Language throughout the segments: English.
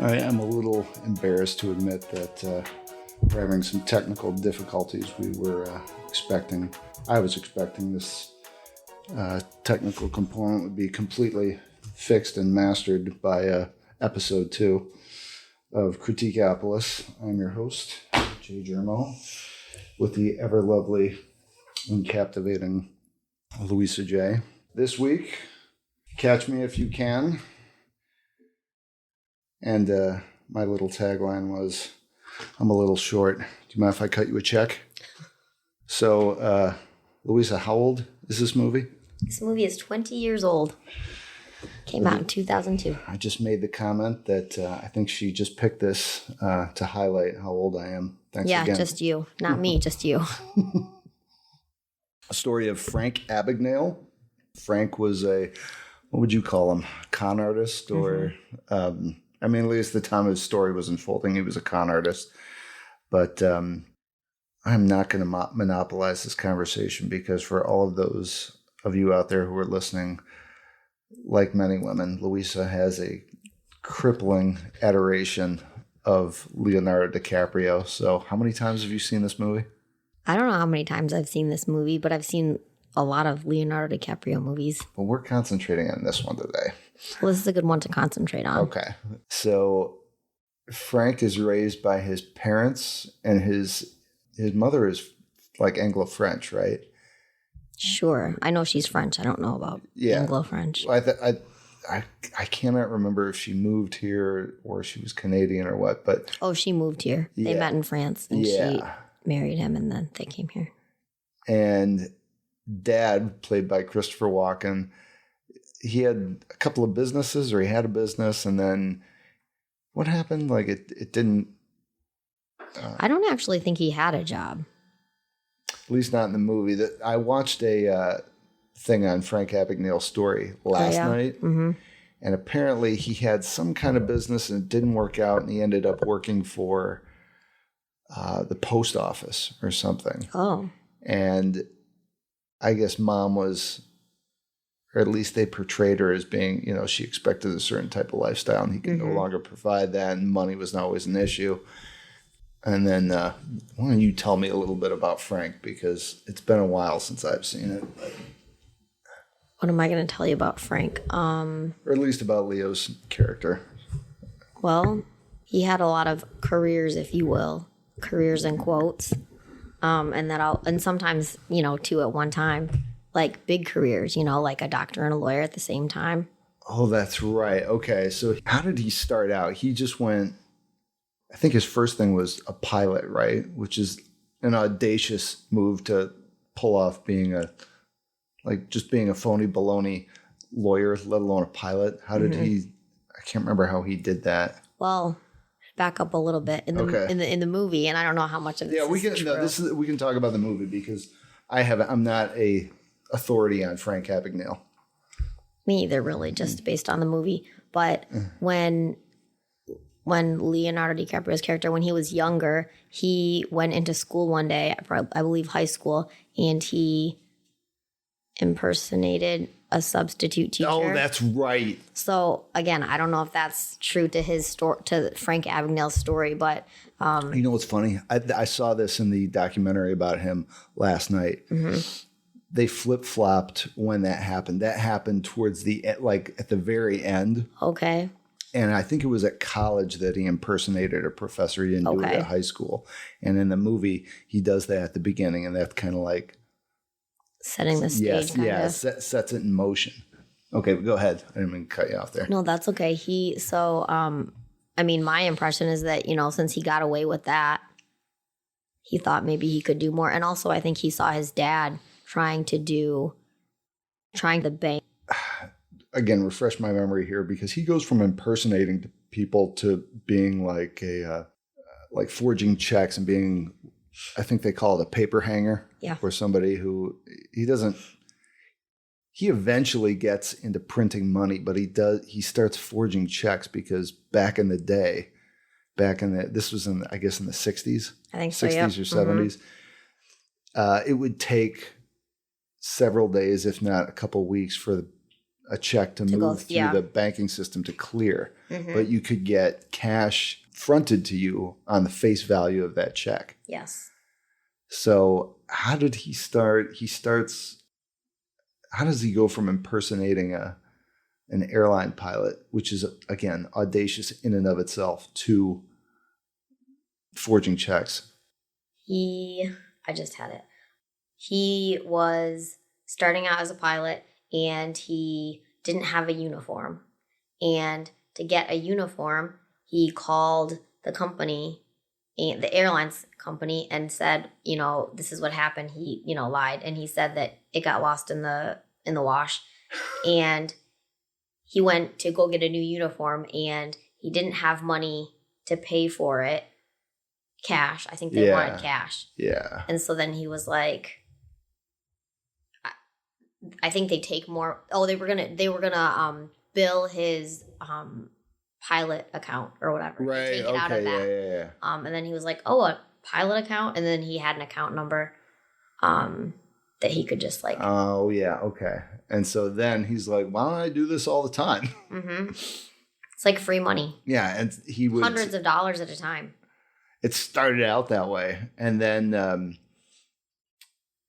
I am a little embarrassed to admit that we're having some technical difficulties. I was expecting this technical component would be completely fixed and mastered by episode 2 of Critique-Opolis. I'm your host, Jay Germo, with the ever lovely and captivating Louisa J. This week, catch me if you can. And my little tagline was, I'm a little short. Do you mind if I cut you a check? So, Louisa, how old is this movie? This movie is 20 years old. Came out in 2002. I just made the comment that I think she just picked this to highlight how old I am. Thanks again. Yeah, just you. Not me, just you. A story of Frank Abagnale. Frank was what would you call him? Con artist or... at least the time his story was unfolding, he was a con artist. But I'm not going to monopolize this conversation because for all of those of you out there who are listening, like many women, Louisa has a crippling adoration of Leonardo DiCaprio. So how many times have you seen this movie? I don't know how many times I've seen this movie, but I've seen a lot of Leonardo DiCaprio movies. Well, we're concentrating on this one today. Well, this is a good one to concentrate on. Okay. So Frank is raised by his parents, and his mother is like Anglo-French, right? Sure. I know she's French. I don't know about Anglo-French. I cannot remember if she moved here or she was Canadian or what, but... Oh, she moved here. They met in France, and she married him, and then they came here. And Dad, played by Christopher Walken, he had a couple of businesses, or he had a business, and then what happened? Like it didn't... I don't actually think he had a job. At least not in the movie. I watched a thing on Frank Abagnale's story last night, and apparently he had some kind of business and it didn't work out, and he ended up working for the post office or something. Oh. And I guess Mom was, or at least they portrayed her as being, she expected a certain type of lifestyle, and he could no longer provide that, and money was not always an issue. And then, why don't you tell me a little bit about Frank, because it's been a while since I've seen it. What am I going to tell you about Frank? Or at least about Leo's character. Well, he had a lot of careers, if you will, careers in quotes, and sometimes, two at one time, like big careers, like a doctor and a lawyer at the same time. Oh, that's right. Okay, so how did he start out? He just went... I think his first thing was a pilot, right? Which is an audacious move to pull off being a phony baloney lawyer, let alone a pilot. How did he? I can't remember how he did that. Well, back up a little bit in the movie, and I don't know how much of this. Yeah, we can talk about the movie because I'm not a authority on Frank Abagnale. Me either, really, just based on the movie. But when Leonardo DiCaprio's character, when he was younger, he went into school one day, I believe high school, and he impersonated a substitute teacher. Oh, that's right. So again, I don't know if that's true to his story, to Frank Abagnale's story, but you know what's funny? I saw this in the documentary about him last night. They flip-flopped when that happened. That happened towards at the very end. Okay. And I think it was at college that he impersonated a professor. He didn't do it at high school. And in the movie, he does that at the beginning, and that's kind of like... setting the stage, sets it in motion. Okay, go ahead. I didn't mean to cut you off there. No, that's okay. My impression is that, since he got away with that, he thought maybe he could do more. And also, I think he saw his dad trying to bank. Again, refresh my memory here, because he goes from impersonating people to being like forging checks and being, I think they call it a paper hanger. Yeah. For somebody who he eventually gets into printing money, but he starts forging checks because back in the day, this was in the 60s. I think so, 60s or 70s. It would take several days, if not a couple weeks, for a check to move through the banking system to clear, but you could get cash fronted to you on the face value of that check. Yes. So how did he start? How does he go from impersonating an airline pilot, which is, again, audacious in and of itself, to forging checks? I just had it. He was starting out as a pilot, and he didn't have a uniform. And to get a uniform, he called the company, the airlines company, and said, this is what happened. He, lied, and he said that it got lost in the wash. And he went to go get a new uniform, and he didn't have money to pay for it. Cash. I think they wanted cash. Yeah. And so then he was like, I think they take more. Oh, they were gonna bill his pilot account or whatever. Right. Take it out of that. Yeah. And then he was like, oh, a pilot account, and then he had an account number that he could just like. Oh yeah. Okay. And so then he's like, why don't I do this all the time? Mm-hmm. It's like free money. Yeah, and he would hundreds of dollars at a time. It started out that way, and then,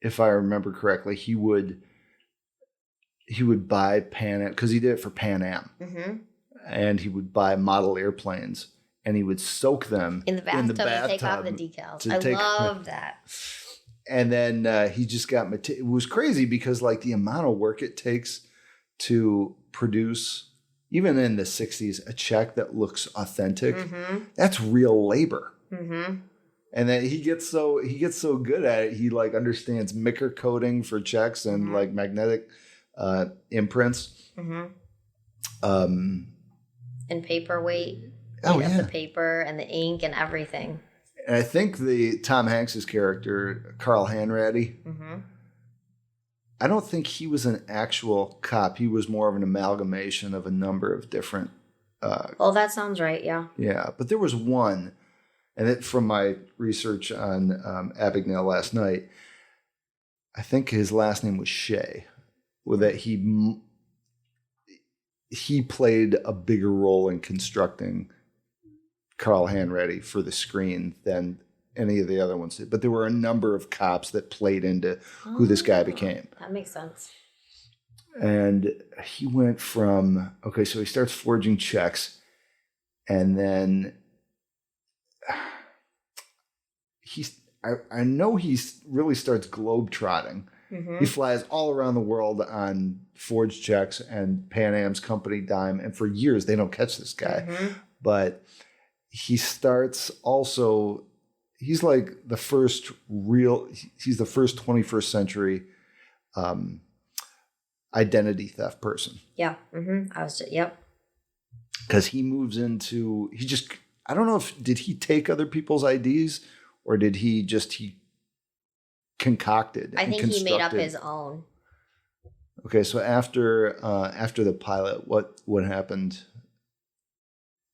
if I remember correctly, he would buy Pan Am, because he did it for Pan Am, and he would buy model airplanes, and he would soak them in the bathtub and take off the decals. I love that. And then he just got it was crazy because like the amount of work it takes to produce, even in the 60s, a check that looks authentic. That's real labor. And then he gets so good at it. He like understands Micker coding for checks and like magnetic imprints. And paperweight. The paper and the ink and everything. And I think the Tom Hanks's character, Carl Hanratty, I don't think he was an actual cop. He was more of an amalgamation of a number of different. That sounds right. Yeah. Yeah, but there was one, and from my research on Abagnale last night, I think his last name was Shea, with that he played a bigger role in constructing Carl Hanratty for the screen than any of the other ones did. But there were a number of cops that played into who this guy became. That makes sense. And he went from, so he starts forging checks, and then I know he really starts globetrotting. He flies all around the world on forged checks and Pan Am's company dime, and for years they don't catch this guy. But he starts also, he's like the first he's the first 21st century identity theft person. Yeah. Yep. Because he moves into, I don't know did he take other people's IDs or did he concocted? I think he made up his own. Okay, so after the pilot, what happened?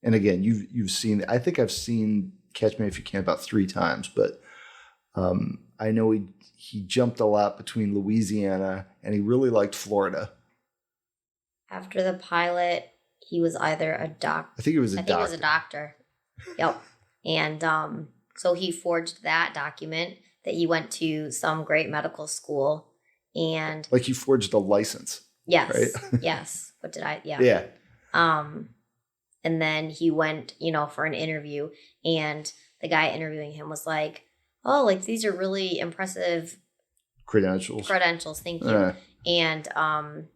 And again, you've seen. I think I've seen Catch Me If You Can about 3 times, but I know he jumped a lot between Louisiana and he really liked Florida. After the pilot, he was either a doctor. I think he was a doctor. I think he was a doctor. Yep. And so he forged that document that he went to some great medical school, and like he forged a license. Yes. Right? Yes. What did I? Yeah. Yeah. And then he went, for an interview, and the guy interviewing him was like, "Oh, like these are really impressive credentials. Thank you." And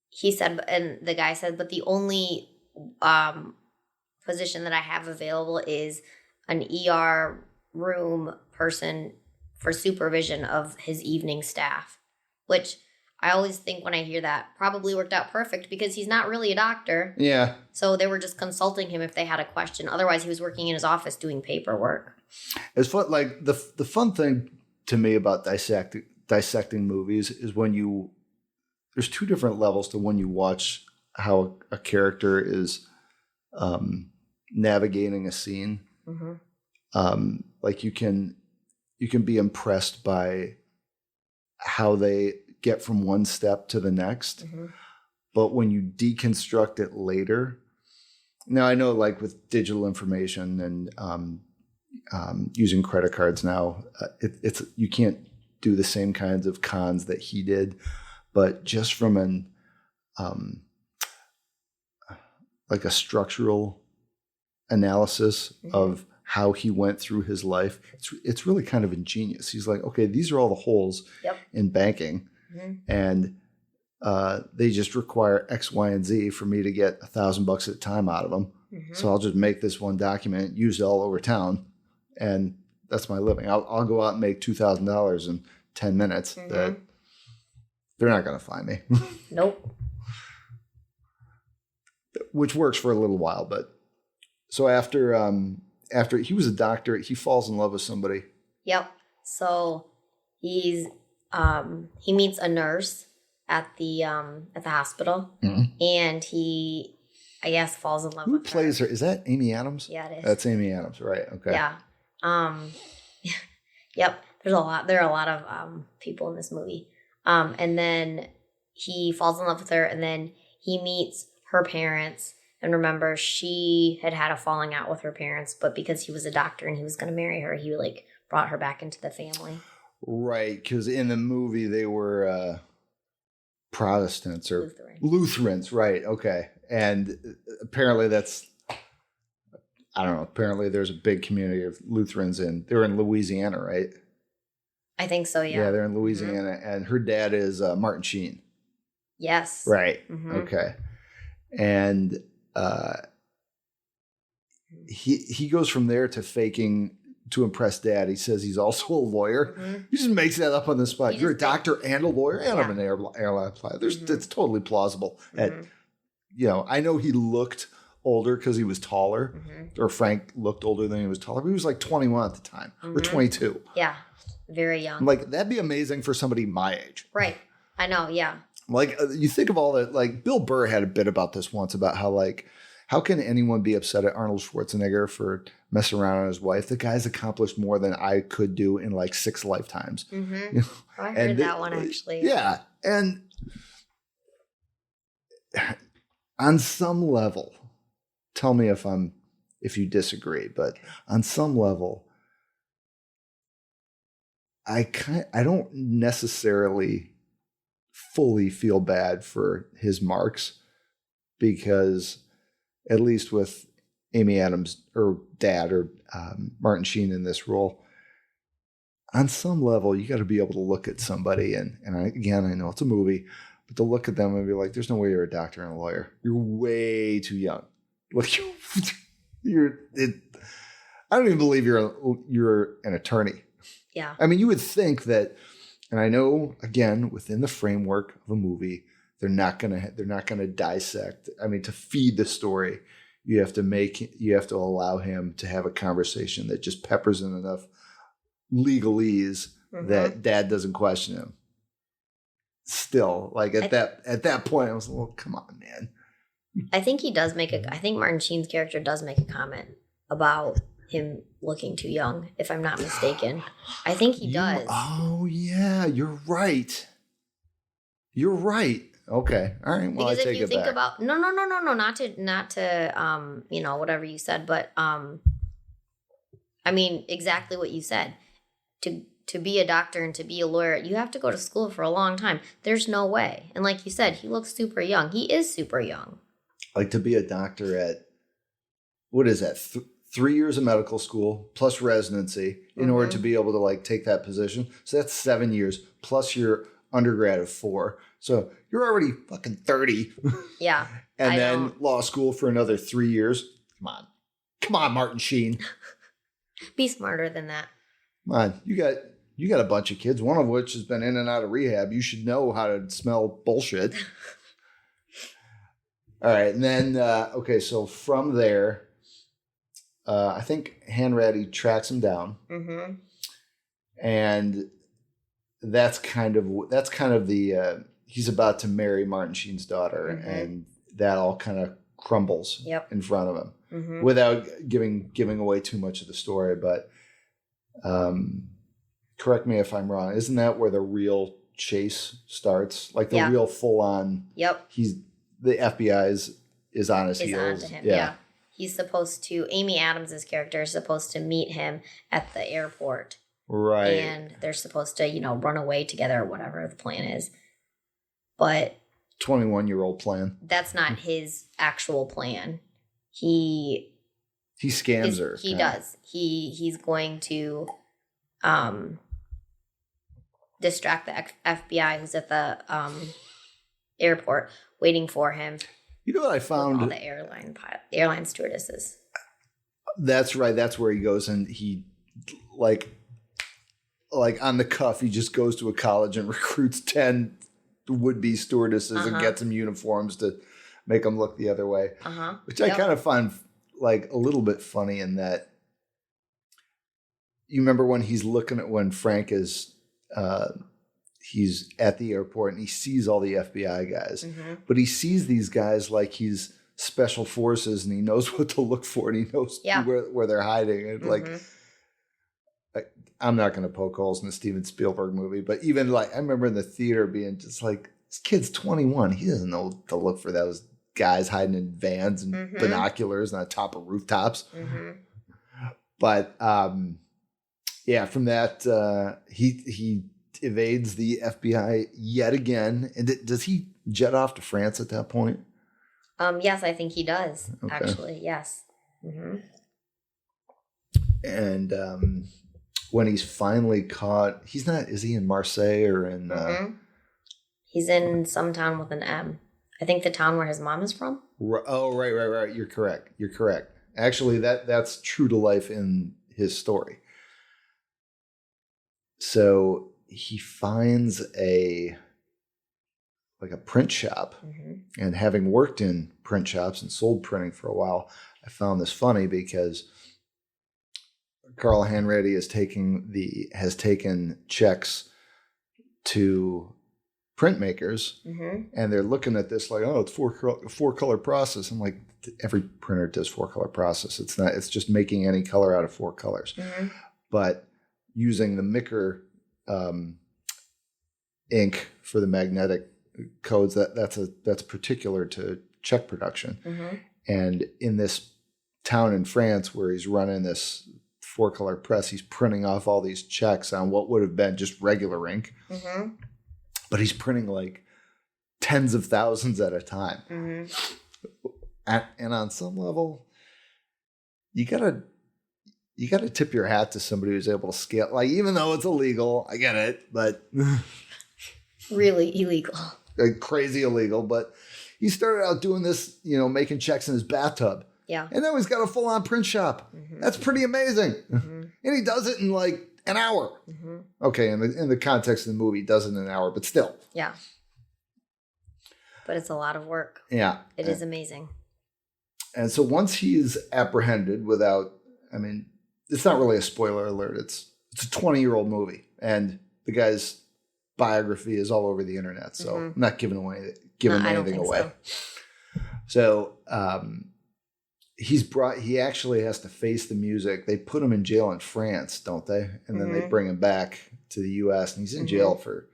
he said, and the guy said, "But the only position that I have available is an ER room person for supervision of his evening staff," which I always think when I hear that probably worked out perfect because he's not really a doctor. Yeah. So they were just consulting him if they had a question. Otherwise, he was working in his office doing paperwork. It's fun. Like the fun thing to me about dissecting movies is when there's 2 different levels to when you watch how a character is navigating a scene. Like you can be impressed by how they get from one step to the next. But when you deconstruct it later, now I know like with digital information and using credit cards now, it's you can't do the same kinds of cons that he did, but just from an like a structural analysis of how he went through his life, it's really kind of ingenious. He's like, okay, these are all the holes in banking, and they just require X, Y, and Z for me to get $1,000 at a time out of them. So I'll just make this one document, use it all over town, and that's my living. I'll go out and make $2,000 in 10 minutes. That they're not going to find me. Nope. Which works for a little while, but so after he was a doctor, he falls in love with somebody. Yep. So he meets a nurse at the hospital, and he, I guess, falls in love with her. Who plays her? Is that Amy Adams? Yeah, it is. That's Amy Adams, right? Okay. Yeah. Yep. There are a lot of people in this movie. And then he falls in love with her, and then he meets her parents. And remember, she had a falling out with her parents, but because he was a doctor and he was going to marry her, he like brought her back into the family. Right, because in the movie they were Protestants or Lutherans, right? Okay, and apparently I don't know. Apparently there's a big community of Lutherans they're in Louisiana, right? I think so. Yeah. Yeah, they're in Louisiana, and her dad is Martin Sheen. Yes. Right. Okay, and he goes from there to faking to impress dad. He says he's also a lawyer. He just makes that up on the spot. You're a doctor and a lawyer, and I'm an airline pilot. It's totally plausible. I know he looked older because he was taller, or Frank looked older than he was taller. But he was like 21 at the time, or 22. Yeah, very young. I'm like, that'd be amazing for somebody my age. Right. I know. Yeah. Like you think of all that. Like Bill Burr had a bit about this once about how can anyone be upset at Arnold Schwarzenegger for messing around on his wife? The guy's accomplished more than I could do in like 6 lifetimes. You know? I heard that one actually. Yeah. And on some level, tell me if you disagree, but on some level, I don't necessarily fully feel bad for his marks, because at least with Amy Adams or dad or Martin Sheen in this role, on some level, you got to be able to look at somebody and I know it's a movie, but to look at them and be like, there's no way you're a doctor and a lawyer. You're way too young. Like I don't even believe you're an attorney. Yeah. I mean, you would think that, and I know again within the framework of a movie, they're not gonna dissect. I mean, to feed the story, you have to allow him to have a conversation that just peppers in enough legalese that dad doesn't question him. Still, like at that point, I was like, well, come on, man. I think he does I think Martin Sheen's character does make a comment about him looking too young, if I'm not mistaken. I think he does. Oh yeah, you're right. You're right. Okay. All right. Well, because I take if you it think back. about not to whatever you said, but I mean exactly what you said. To be a doctor and to be a lawyer, you have to go to school for a long time. There's no way. And like you said, he looks super young. He is super young. Like to be a doctor at, what is that? 3 years of medical school plus residency in order to be able to like take that position. So that's 7 years plus your undergrad of 4. So you're already fucking 30. Yeah. And then law school for another 3 years. Come on, Martin Sheen. Be smarter than that. Come on, you got a bunch of kids, one of which has been in and out of rehab. You should know how to smell bullshit. All right, and then so from there, I think Hanratty tracks him down, and that's kind of the he's about to marry Martin Sheen's daughter, and that all kind of crumbles in front of him without giving away too much of the story. But correct me if I'm wrong. Isn't that where the real chase starts, like the Yeah. real full on. Yep. The FBI is on his Is on heels. to him. Yeah. He's supposed to, Amy Adams' character is supposed to meet him at the airport. Right. And they're supposed to, run away together or whatever the plan is. But 21-year-old plan. that's not his actual plan. He scams her. He does. He's going to distract the FBI who's at the airport waiting for him. You know what I found? All the airline stewardesses. That's right. That's where he goes, and he like on the cuff, he just goes to a college and recruits 10 would-be stewardesses and gets them uniforms to make them look the other way. Which I kind of find like a little bit funny in that. You remember when Frank is he's at the airport and he sees all the FBI guys, but he sees these guys like he's special forces and he knows what to look for and he knows where they're hiding. And like, I'm not going to poke holes in the Steven Spielberg movie, but even like, I remember in the theater being just like, this kid's 21. He doesn't know what to look for those guys hiding in vans and binoculars on the top of rooftops. But from that, he evades the FBI yet again. And does he jet off to France at that point? Yes, I think he does. Okay. Actually, yes. And when he's finally caught, is he in Marseille or in? He's in some town with an M. I think the town where his mom is from. Oh, right. You're correct. Actually, that's true to life in his story. So he finds a print shop, and having worked in print shops and sold printing for a while, I found this funny because Carl Hanratty has taken checks to printmakers, and they're looking at this like, oh, it's four color process. I'm like, every printer does 4-color process. It's just making any color out of 4 colors. But using the Micker ink for the magnetic codes, that's particular to check production. And in this town in France where he's running this 4-color press, he's printing off all these checks on what would have been just regular ink. But he's printing like tens of thousands at a time. And on some level, you gotta tip your hat to somebody who's able to scale. Like, even though it's illegal, I get it, but really illegal, like crazy illegal. But he started out doing this, making checks in his bathtub. Yeah, and now he's got a full-on print shop. That's pretty amazing. And he does it in like an hour. Okay, in the context of the movie, he does it in an hour, but still. Yeah. But it's a lot of work. Yeah. It is amazing. And so once he's apprehended it's not really a spoiler alert. It's a 20-year-old movie, and the guy's biography is all over the internet. So I'm not giving anything away. So he actually has to face the music. They put him in jail in France, don't they? And then they bring him back to the US, and he's in jail for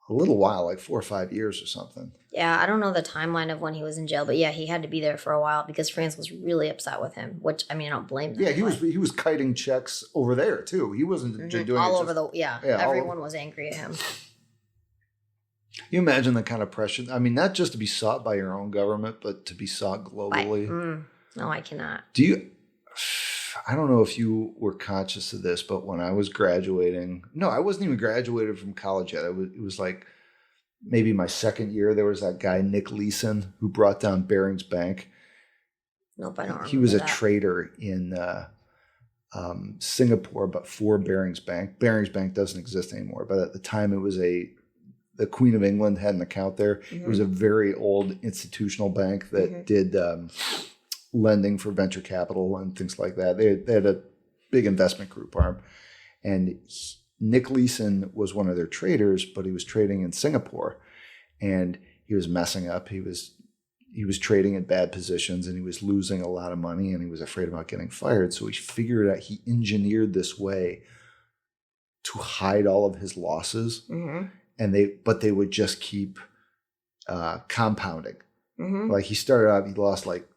a little while, like 4 or 5 years or something. Yeah, I don't know the timeline of when he was in jail, but yeah, he had to be there for a while because France was really upset with him, which, I don't blame them. Yeah, he was kiting checks over there too. He wasn't just doing all it over everyone was angry at him. You imagine the kind of pressure. Not just to be sought by your own government, but to be sought globally. No, I cannot. I don't know if you were conscious of this, but when I was graduating, no, I wasn't even graduated from college yet. It was like maybe my second year. There was that guy, Nick Leeson, who brought down Barings Bank. Nope, I don't remember. He was a trader in Singapore, but for Barings Bank. Barings Bank doesn't exist anymore, but at the time it was the Queen of England had an account there. It was a very old institutional bank that did lending for venture capital and things like that. They had a big investment group arm. And Nick Leeson was one of their traders, but he was trading in Singapore. And he was messing up. He was trading in bad positions, and he was losing a lot of money, and he was afraid about getting fired. So he engineered this way to hide all of his losses. but they would just keep compounding. Mm-hmm. Like he started out, he lost like,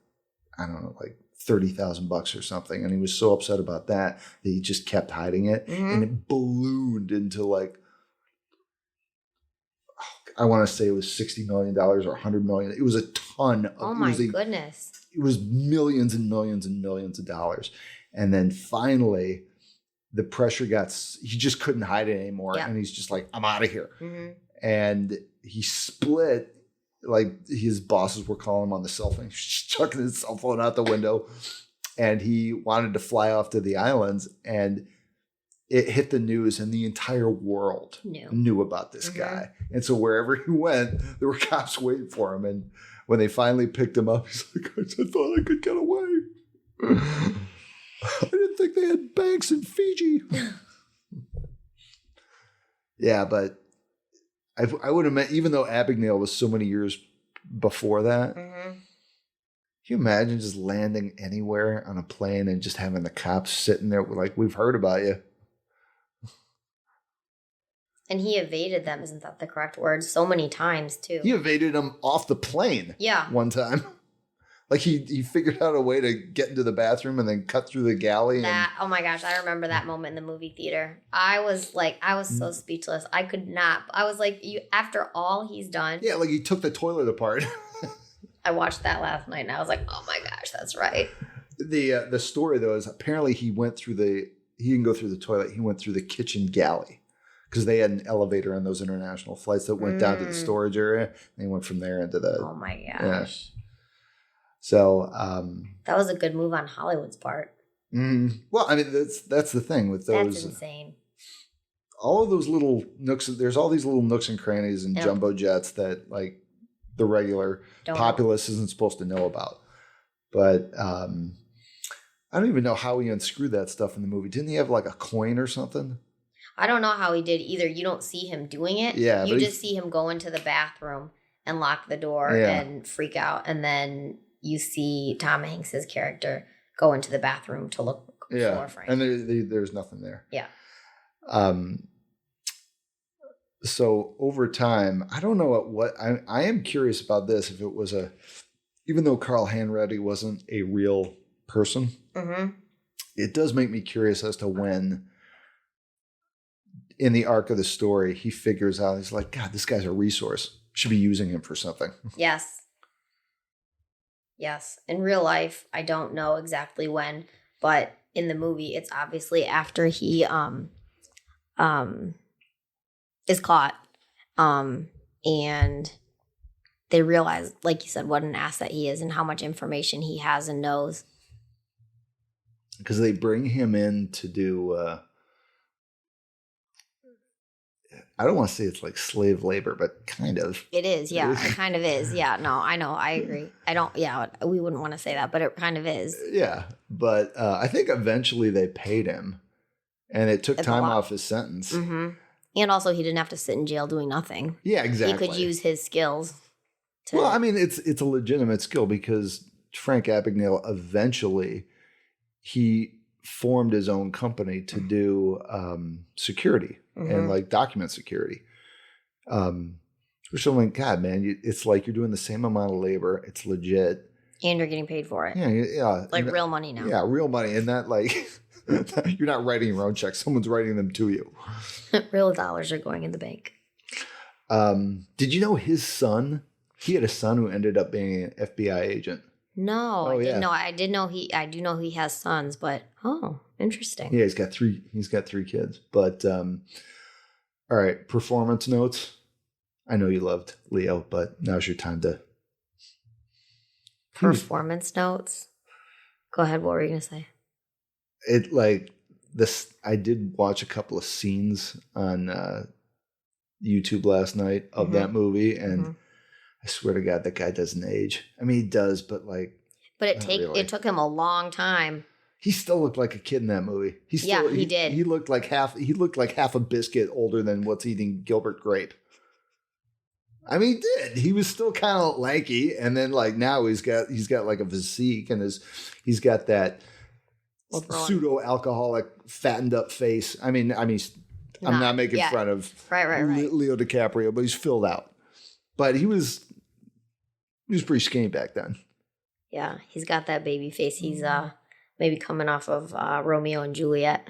I don't know, like $30,000 or something. And he was so upset about that he just kept hiding it. Mm-hmm. And it ballooned into like, I want to say it was $60 million or $100 million. It was a ton of, oh my goodness. It was millions and millions and millions of dollars. And then finally the pressure he just couldn't hide it anymore. Yeah. And he's just like, I'm out of here. Mm-hmm. And he split, like his bosses were calling him on the cell phone, chucking his cell phone out the window. And he wanted to fly off to the islands, and it hit the news, and the entire world knew about this guy. And so wherever he went, there were cops waiting for him. And when they finally picked him up, he's like, I thought I could get away. I didn't think they had banks in Fiji. Yeah, but I would have meant, even though Abagnale was so many years before that, can you imagine just landing anywhere on a plane and just having the cops sitting there like, we've heard about you? And he evaded them, isn't that the correct word? So many times, too. He evaded them off the plane. Yeah. One time. Like he figured out a way to get into the bathroom and then cut through the galley. Oh my gosh, I remember that moment in the movie theater. I was so speechless. I could not. I was like, after all he's done. Yeah, like he took the toilet apart. I watched that last night and I was like, oh my gosh, that's right. The story though is apparently he didn't go through the toilet. He went through the kitchen galley because they had an elevator on those international flights that went down to the storage area. And they went from there into the. Oh my gosh. Yeah. So that was a good move on Hollywood's part. Well, I mean that's the thing with those. That's insane. All of those little nooks. There's all these little nooks and crannies and jumbo jets that like the regular populace isn't supposed to know about. But I don't even know how he unscrewed that stuff in the movie. Didn't he have like a coin or something? I don't know how he did either. You don't see him doing it. Yeah, you just see him go into the bathroom and lock the door and freak out, and then you see Tom Hanks's character go into the bathroom to look for Frank. And there's nothing there. Yeah. So over time, I don't know what I am curious about this. If it was even though Carl Hanratty wasn't a real person, it does make me curious as to when in the arc of the story, he figures out, he's like, God, this guy's a resource. Should be using him for something. Yes. In real life, I don't know exactly when, but in the movie, it's obviously after he is caught, and they realize, like you said, what an asset he is and how much information he has and knows. Because they bring him in to do, I don't want to say it's like slave labor, but kind of. It is, yeah. It kind of is. Yeah, no, I know. I agree. We wouldn't want to say that, but it kind of is. Yeah, but I think eventually they paid him, and it took time off his sentence. And also, he didn't have to sit in jail doing nothing. Yeah, exactly. He could use his skills. Well, I mean, it's a legitimate skill because Frank Abagnale eventually, he formed his own company to do security and like document security. Which I'm like, God, man, it's like you're doing the same amount of labor. It's legit. And you're getting paid for it. Yeah. Like real money now. Yeah, real money. And that like, you're not writing your own checks. Someone's writing them to you. Real dollars are going in the bank. Did you know his son, he had a son who ended up being an FBI agent. No, I didn't know. I do know he has sons, but interesting. Yeah, he's got three kids. But all right, performance notes. I know you loved Leo, but now's your time to performance notes. Go ahead. What were you gonna say? It like this. I did watch a couple of scenes on YouTube last night of that movie, and I swear to God, that guy doesn't age. I mean, he does, but like. But it took him a long time. He still looked like a kid in that movie. He did. He looked like half a biscuit older than what's eating Gilbert Grape. I mean, he did. He was still kind of lanky, and then like now he's got like a physique, and he's got that pseudo alcoholic fattened up face. I mean, I'm not making fun of right. Leo DiCaprio, but he's filled out. But he was pretty skinny back then. Yeah, he's got that baby face. He's maybe coming off of Romeo and Juliet.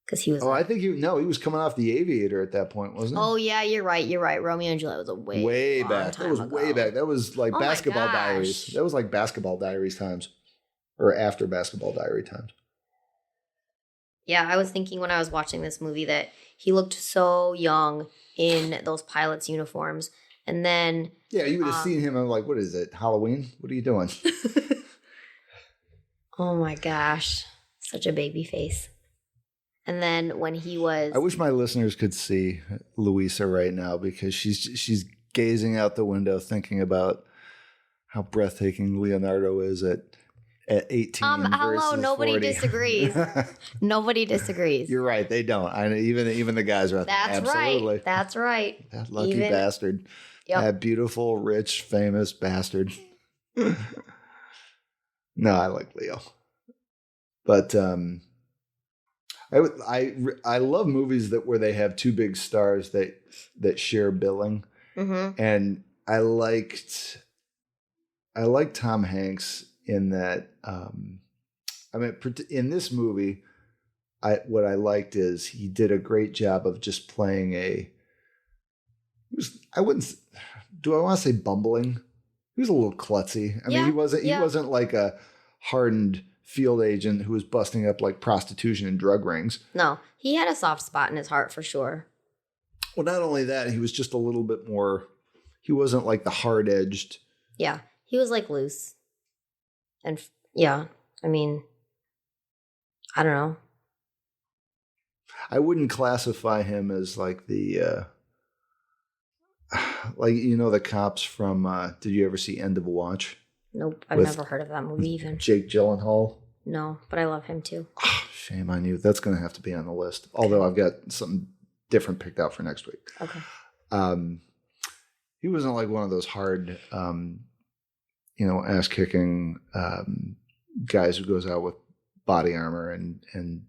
Because he was. I think he was coming off The Aviator at that point, wasn't he? Oh yeah, you're right. Romeo and Juliet was a way back. That was way back. That was like Basketball Diaries. That was like Basketball Diaries times, or after Basketball Diary times. Yeah, I was thinking when I was watching this movie that he looked so young in those pilots' uniforms, and then you would have seen him. I'm like, what is it? Halloween? What are you doing? Oh my gosh, such a baby face. And then when he was... I wish my listeners could see Louisa right now because she's gazing out the window thinking about how breathtaking Leonardo is at 18 hello, nobody 40. Disagrees. Nobody disagrees. You're right, they don't. Even the guys are absolutely. Right. That's right. That lucky bastard. Yep. That beautiful, rich, famous bastard. No, I like Leo. But I love movies where they have two big stars that share billing, and I liked Tom Hanks in that. In this movie, what I liked is he did a great job of just playing I want to say bumbling? He was a little klutzy. I mean, he wasn't like a hardened field agent who was busting up like prostitution and drug rings. No, he had a soft spot in his heart for sure. Well, not only that, he was just a little bit more, he wasn't like the hard-edged. Yeah, he was like loose. And I mean, I don't know. I wouldn't classify him as like the, the cops from, did you ever see End of a Watch? Nope, I've never heard of that movie even. Jake Gyllenhaal? No, but I love him too. Oh, shame on you. That's going to have to be on the list. Although I've got something different picked out for next week. Okay. He wasn't like one of those hard, ass-kicking guys who goes out with body armor and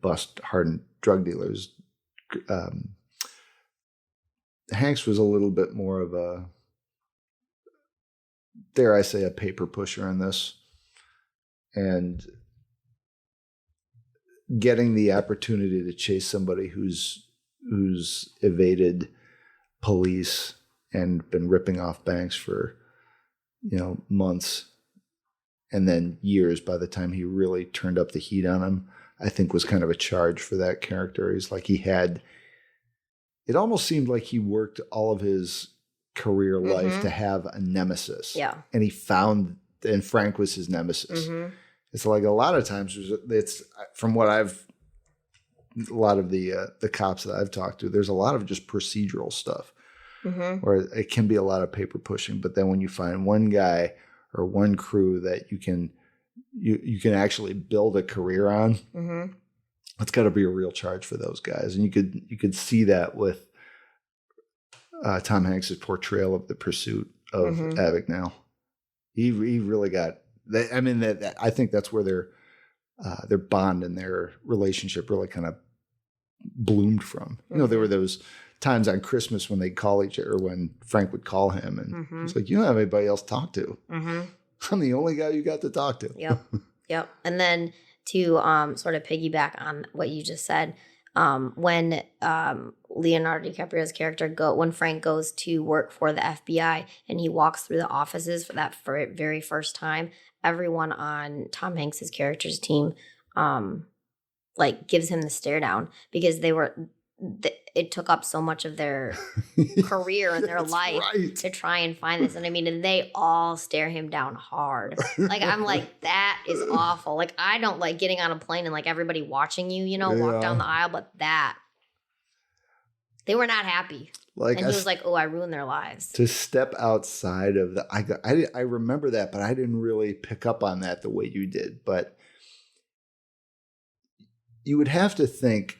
bust hardened drug dealers. Hanks was a little bit more of a, dare I say, a paper pusher in this. And getting the opportunity to chase somebody who's evaded police and been ripping off banks for, months and then years by the time he really turned up the heat on him, I think was kind of a charge for that character. He's like it almost seemed like he worked all of his career life to have a nemesis. Yeah. And Frank was his nemesis. Mm-hmm. It's like a lot of times it's from what a lot of the cops that I've talked to, there's a lot of just procedural stuff where it can be a lot of paper pushing. But then when you find one guy or one crew that you can actually build a career on, that's got to be a real charge for those guys. And you could see that with Tom Hanks' portrayal of the pursuit of Abagnale. He really got that. I mean, I think that's where their bond and their relationship really kind of bloomed from. There were those times on Christmas when they'd call each other, or when Frank would call him, and it's like, you don't have anybody else to talk to. I'm the only guy you got to talk to. Yep. And then to sort of piggyback on what you just said, when Leonardo DiCaprio's character when Frank goes to work for the FBI and he walks through the offices for that very first time, everyone on Tom Hanks's character's team gives him the stare down because it took up so much of their career and their life to try and find this. And I mean, and they all stare him down hard. Like, I'm like, that is awful. Like, I don't like getting on a plane and like everybody watching you, walk down the aisle, but they were not happy. And he was like, oh, I ruined their lives. To step outside of I remember that, but I didn't really pick up on that the way you did. But you would have to think,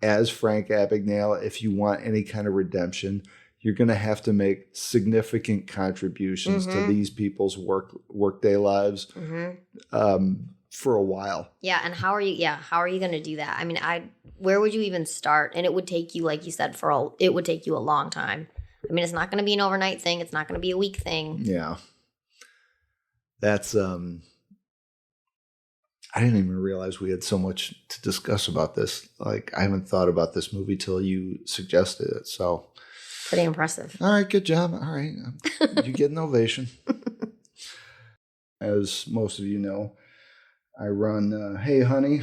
as Frank Abagnale, if you want any kind of redemption, you're going to have to make significant contributions to these people's workday lives. for a while. Yeah, and how are you going to do that? I mean, where would you even start? And it would take you, like you said, it would take you a long time. I mean, it's not going to be an overnight thing. It's not going to be a week thing. Yeah. That's, I didn't even realize we had so much to discuss about this. Like, I haven't thought about this movie till you suggested it. So, pretty impressive. All right, good job. All right. You get an ovation. As most of you know, I run Hey Honey,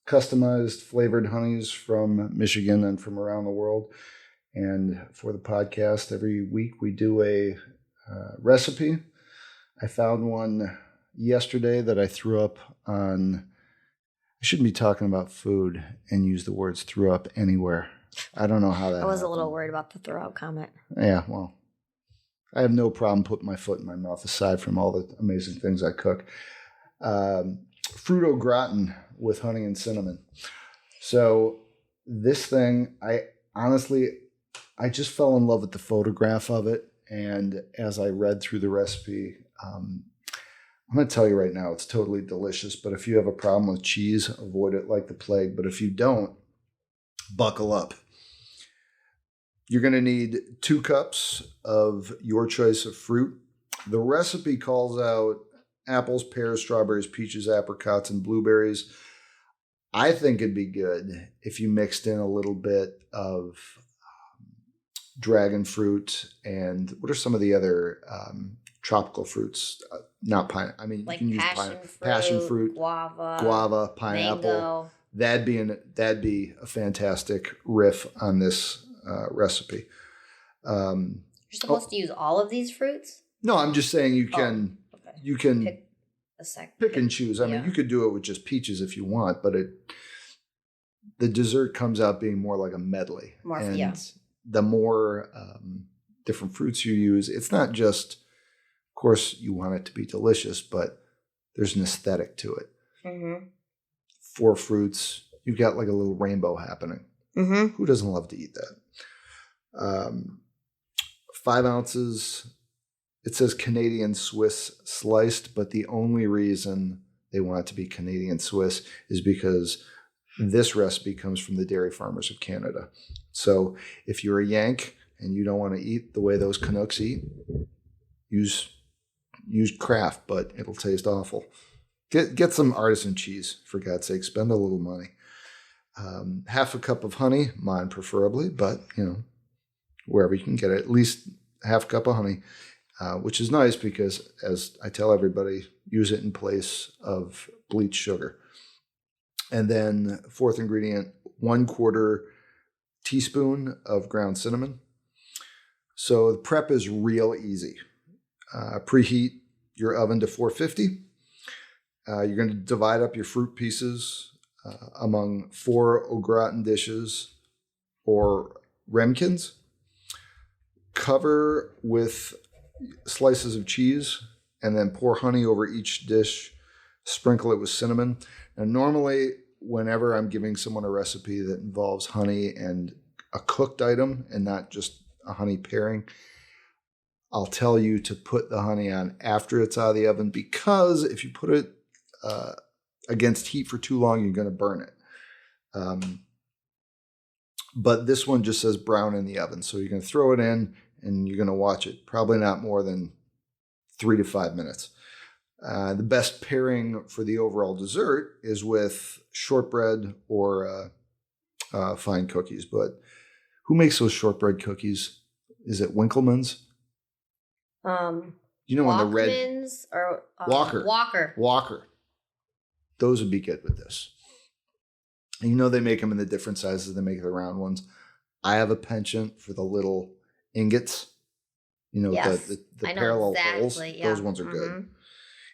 customized flavored honeys from Michigan and from around the world. And for the podcast, every week we do a recipe. I found one yesterday that I threw up on. I shouldn't be talking about food and use the words threw up anywhere. I don't know how that I was happened. a little worried about the throw up comment. Yeah, well, I have no problem putting my foot in my mouth aside from all the amazing things I cook. Fruit Au Gratin with honey and cinnamon. So this thing, I just fell in love with the photograph of it. And as I read through the recipe, I'm going to tell you right now, it's totally delicious. But if you have a problem with cheese, avoid it like the plague. But if you don't, buckle up. You're going to need 2 cups of your choice of fruit. The recipe calls out apples, pears, strawberries, peaches, apricots, and blueberries. I think it'd be good if you mixed in a little bit of dragon fruit and what are some of the other tropical fruits? Not pine. I mean, like you can use passion fruit, guava, pineapple. Mango. That'd be a fantastic riff on this recipe. You're supposed to use all of these fruits? No, I'm just saying you can pick and choose. I mean, you could do it with just peaches if you want, but the dessert comes out being more like a medley. The more different fruits you use, it's not just, of course, you want it to be delicious, but there's an aesthetic to it. Mm-hmm. 4 fruits, you've got like a little rainbow happening. Mm-hmm. Who doesn't love to eat that? 5 ounces. It says Canadian Swiss sliced, but the only reason they want it to be Canadian Swiss is because this recipe comes from the dairy farmers of Canada. So if you're a Yank and you don't want to eat the way those Canucks eat, use Kraft, but it'll taste awful. Get some artisan cheese, for God's sake. Spend a little money. Half a cup of honey, mine preferably, but wherever you can get it, at least half a cup of honey. Which is nice because, as I tell everybody, use it in place of bleached sugar. And then 4th ingredient, 1/4 teaspoon of ground cinnamon. So the prep is real easy. Preheat your oven to 450. You're going to divide up your fruit pieces among 4 au gratin dishes or ramekins. Cover with slices of cheese and then pour honey over each dish. Sprinkle it with cinnamon. Now, normally, whenever I'm giving someone a recipe that involves honey and a cooked item and not just a honey pairing, I'll tell you to put the honey on after it's out of the oven, because if you put it against heat for too long, you're going to burn it. But this one just says brown in the oven. So you're going to throw it in and you're going to watch it. Probably not more than 3 to 5 minutes. The best pairing for the overall dessert is with shortbread or fine cookies. But who makes those shortbread cookies? Is it Winkleman's? You know, when the red or Walker. Those would be good with this. And you know they make them in the different sizes. They make the round ones. I have a penchant for the little ingots. You know, yes, the parallel holes. Yeah. Those ones are good.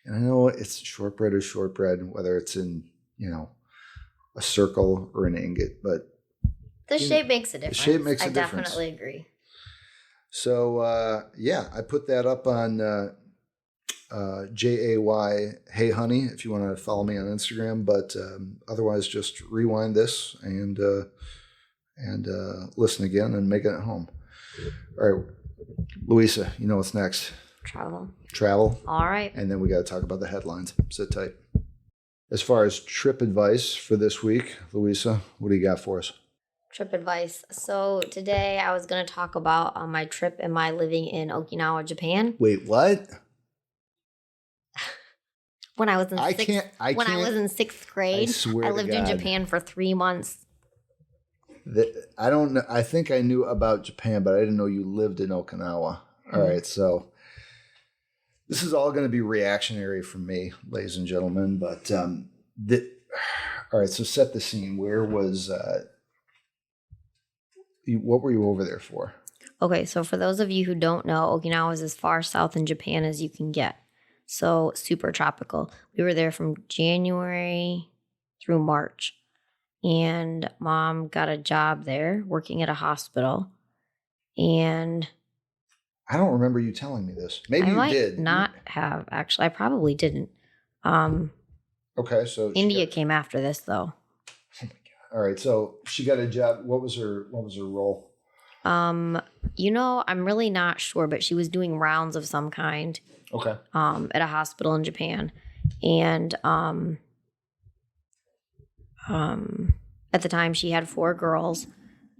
And I know it's shortbread or shortbread, whether it's in, a circle or an ingot, but the shape makes a difference. The shape makes a difference. I definitely agree. So, I put that up on JAY Hey Honey if you want to follow me on Instagram. But otherwise, just rewind this and listen again and make it at home. All right, Louisa, you know what's next? Travel. Travel. All right. And then we got to talk about the headlines. Sit tight. As far as trip advice for this week, Louisa, what do you got for us? Trip advice. So today I was going to talk about my trip and my living in Okinawa, Japan. Wait, what? When I was in I was in sixth grade, I lived in Japan for 3 months. I don't know. I think I knew about Japan, but I didn't know you lived in Okinawa. All right, so this is all going to be reactionary from me, ladies and gentlemen. But all right, so set the scene. Where was what were you over there for? Okay, so for those of you who don't know, Okinawa is as far south in Japan as you can get. So super tropical. We were there from January through March. And Mom got a job there working at a hospital. And I don't remember you telling me this. Maybe you did. I might not have, actually. I probably didn't. Okay, so India came after this, though. Oh my God. All right, so she got a job. What was her role? I'm really not sure, but she was doing rounds of some kind. Okay. At a hospital in Japan. And at the time she had 4 girls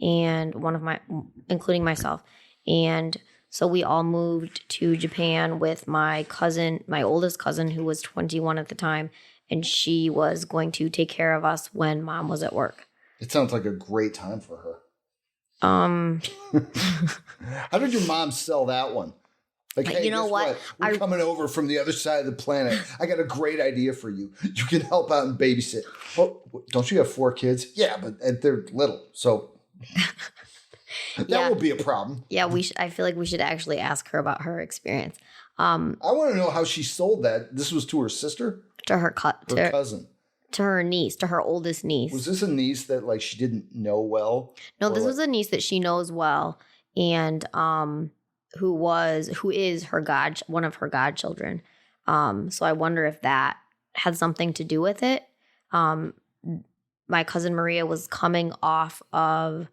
and including myself. And so we all moved to Japan with my oldest cousin, who was 21 at the time, and she was going to take care of us when Mom was at work. It sounds like a great time for her. How did your mom sell that one? Like, hey, you know what? We're coming over from the other side of the planet. I got a great idea for you. You can help out and babysit. Oh, don't you have 4 kids? Yeah, but they're little, so that will be a problem. Yeah, I feel like we should actually ask her about her experience. I want to know how she sold that. This was to her sister? To her cousin. To her niece, to her oldest niece. Was this a niece that like she didn't know well? No, this was a niece that she knows well, and who is one of her godchildren. So I wonder if that had something to do with it. My cousin Maria was coming off of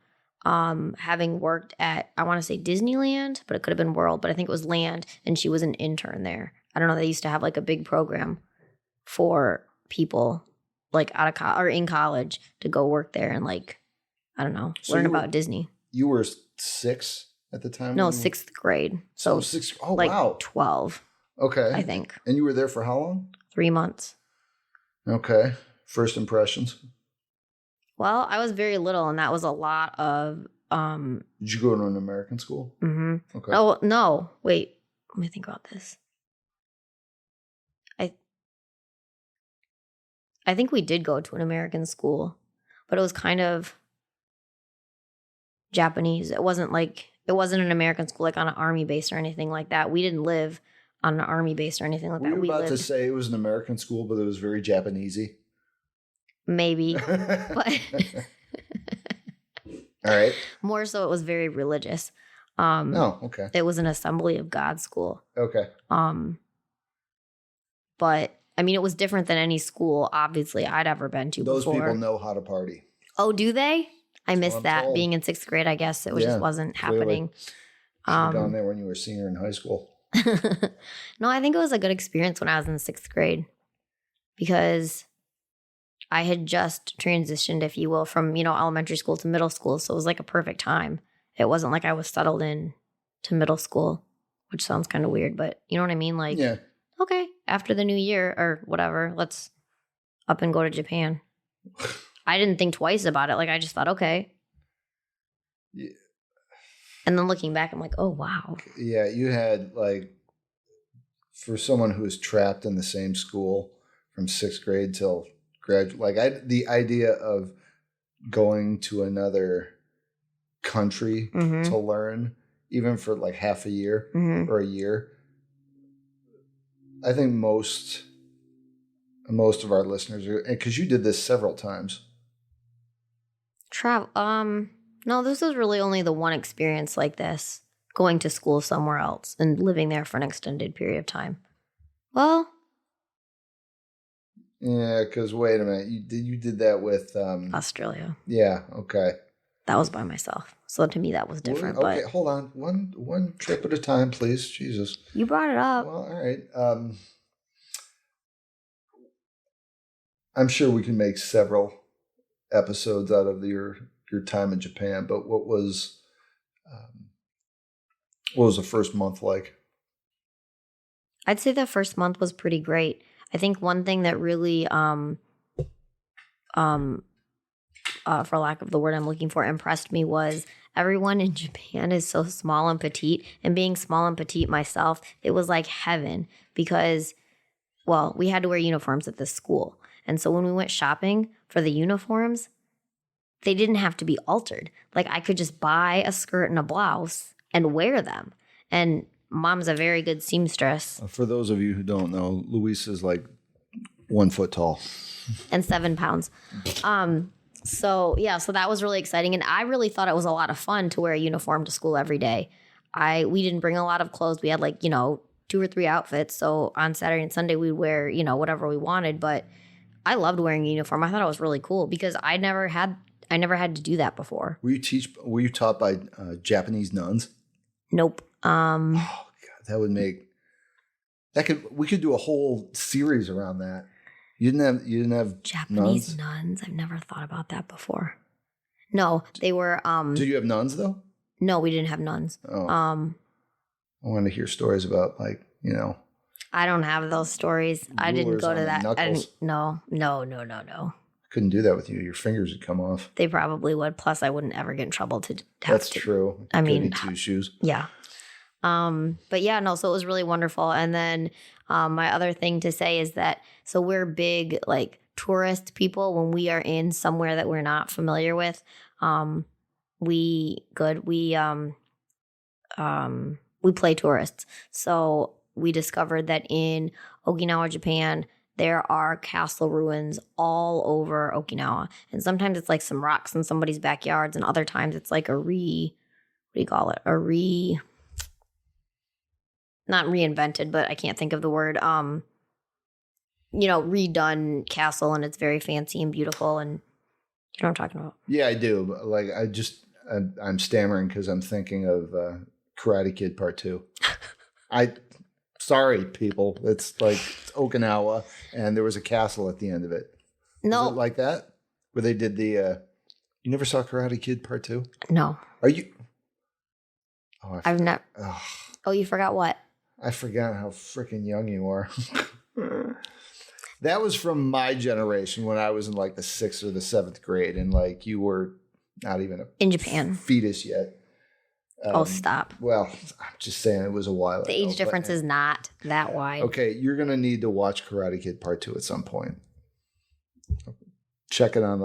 having worked at, I want to say Disneyland, but it could have been World, but I think it was Land, and she was an intern there. I don't know. They used to have like a big program for people like out of or in college to go work there and like, I don't know, learn about Disney. You were 6 at the time? No, 6th grade. So 6th. Oh, like wow. 12. Okay. I think. And you were there for how long? 3 months. Okay. First impressions? Well, I was very little, and that was a lot of... Did you go to an American school? Mm-hmm. Okay. Oh, no. Wait. Let me think about this. I think we did go to an American school, but it was kind of Japanese. It wasn't an American school like on an army base or anything like that. We didn't live on an army base or anything like that. Were you about to say it was an American school, but it was very Japanesey? Maybe. But all right. More so it was very religious. Okay. It was an Assembly of God school. Okay. But I mean, it was different than any school, obviously, I'd ever been to before. Those people know how to party. Oh, do they? I missed that. Told. Being in 6th grade, I guess it just wasn't happening. Down there when you were a senior in high school. No, I think it was a good experience when I was in 6th grade because I had just transitioned, if you will, from, elementary school to middle school. So it was like a perfect time. It wasn't like I was settled in to middle school, which sounds kind of weird, but you know what I mean? Like, yeah. Okay, after the new year or whatever, let's up and go to Japan. I didn't think twice about it. Like, I just thought, okay. Yeah. And then looking back, I'm like, oh, wow. Yeah, you had, like, for someone who was trapped in the same school from 6th grade till graduate, like, the idea of going to another country to learn, even for, like, half a year or a year, I think most of our listeners are, because you did this several times. No, this was really only the one experience like this, going to school somewhere else and living there for an extended period of time. Well, yeah, because wait a minute, you did that with Australia. Yeah, okay. That was by myself, so to me that was different. Okay, but hold on, one trip at a time, please. Jesus, you brought it up. Well, all right. I'm sure we can make several episodes out of your time in Japan, but what was the first month like? I'd say the first month was pretty great. I think one thing that really, for lack of the word I'm looking for, impressed me was everyone in Japan is so small and petite. And being small and petite myself, it was like heaven because, well, we had to wear uniforms at this school. And so when we went shopping for the uniforms, they didn't have to be altered. Like I could just buy a skirt and a blouse and wear them. And Mom's a very good seamstress. For those of you who don't know, Louisa's like 1 foot tall. And 7 pounds. So that was really exciting. And I really thought it was a lot of fun to wear a uniform to school every day. We didn't bring a lot of clothes. We had 2 or 3 outfits. So on Saturday and Sunday, we'd wear, whatever we wanted. But I loved wearing a uniform. I thought it was really cool because I never had to do that before. Were you taught by Japanese nuns? Nope. Oh God, we could do a whole series around that. You didn't have Japanese nuns? I've never thought about that before. No, they were. Did you have nuns though? No, we didn't have nuns. Oh. I want to hear stories about I don't have those stories. I didn't go to that. No. Couldn't do that with you. Your fingers would come off. They probably would. Plus, I wouldn't ever get in trouble to. That's true. I mean, 2 shoes. Yeah. But yeah, no. So it was really wonderful. And then my other thing to say is that we're big tourist people when we are in somewhere that we're not familiar with. We play tourists. So we discovered that in Okinawa, Japan, there are castle ruins all over Okinawa. And sometimes it's some rocks in somebody's backyards, and other times it's what do you call it? Not reinvented, but I can't think of the word. Redone castle, and it's very fancy and beautiful. And you know what I'm talking about? Yeah, I do. But I'm stammering because I'm thinking of Karate Kid Part 2. Sorry, people. It's Okinawa, and there was a castle at the end of it. No. Is it like that? Where they did the... you never saw Karate Kid Part 2? No. Are you... Oh, I've never... Oh, you forgot what? I forgot how freaking young you are. That was from my generation when I was in the 6th or the 7th grade, and you were not even in Japan fetus yet. Stop. Well, I'm just saying it was a while ago. The age difference is not that wide. Okay, you're going to need to watch Karate Kid Part 2 at some point. Put it on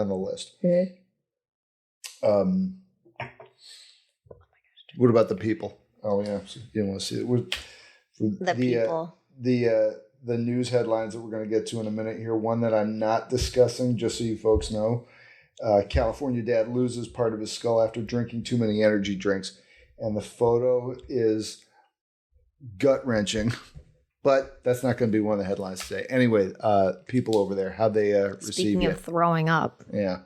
the list. Mm-hmm. What about the people? Oh yeah, so you didn't want to see it. The people. The news headlines that we're going to get to in a minute here. One that I'm not discussing, just so you folks know. California dad loses part of his skull after drinking too many energy drinks. And the photo is gut-wrenching. But that's not going to be one of the headlines today. Anyway, people over there, how'd they receive you? Speaking of throwing up. Yeah.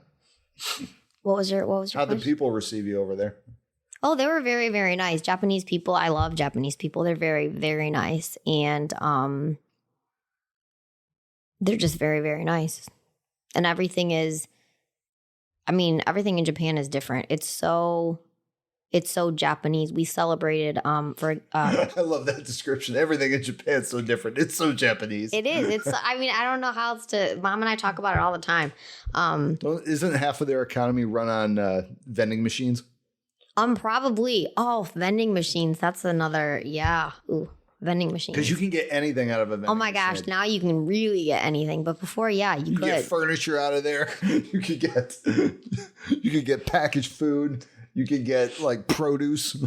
What was your How'd the people receive you over there? Oh, they were very, very nice. Japanese people. I love Japanese people. They're very, very nice. And they're just very, very nice. And everything in Japan is different. It's so Japanese. We celebrated for I love that description. Everything in Japan is so different. It's so Japanese. It is. I don't know how else to. Mom and I talk about it all the time. Well, isn't half of their economy run on vending machines? Probably. Oh, vending machines. That's another. Yeah. Ooh, vending machines. Because you can get anything out of a vending machine. Oh my gosh! Now you can really get anything, but before, you could get furniture out of there. You could get packaged food. You could get produce.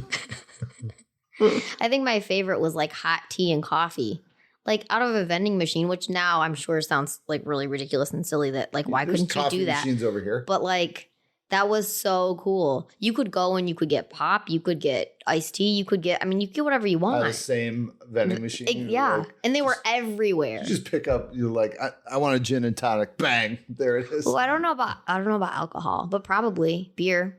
I think my favorite was hot tea and coffee. Out of a vending machine, which now I'm sure sounds really ridiculous and silly that why couldn't you do that? Coffee machines over here. But that was so cool. You could go and you could get pop, you could get iced tea, you could get whatever you want. The same vending machine. Yeah. And they were everywhere. You just pick up, I want a gin and tonic. Bang. There it is. Well, I don't know about alcohol, but probably beer.